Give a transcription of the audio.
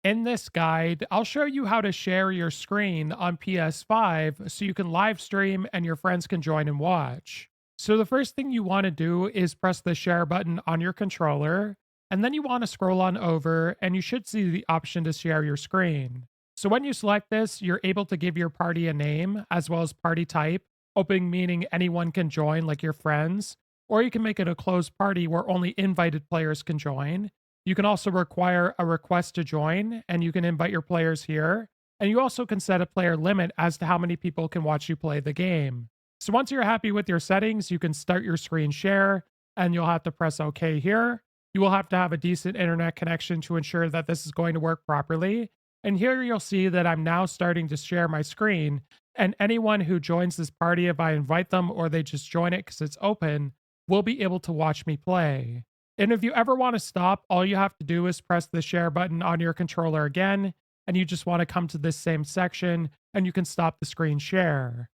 In this guide, I'll show you how to share your screen on PS5 so you can live stream and your friends can join and watch. So, the first thing you want to do is press the share button on your controller, and then you want to scroll on over and you should see the option to share your screen. So, when you select this, you're able to give your party a name as well as party type, open meaning anyone can join, like your friends, or you can make it a closed party where only invited players can join. You can also require a request to join, and you can invite your players here. And you also can set a player limit as to how many people can watch you play the game. So once you're happy with your settings, you can start your screen share, and you'll have to press OK here. You will have to have a decent internet connection to ensure that this is going to work properly. And here you'll see that I'm now starting to share my screen. And anyone who joins this party, if I invite them or they just join it because it's open, will be able to watch me play. And if you ever want to stop, all you have to do is press the share button on your controller again, and you just want to come to this same section and you can stop the screen share.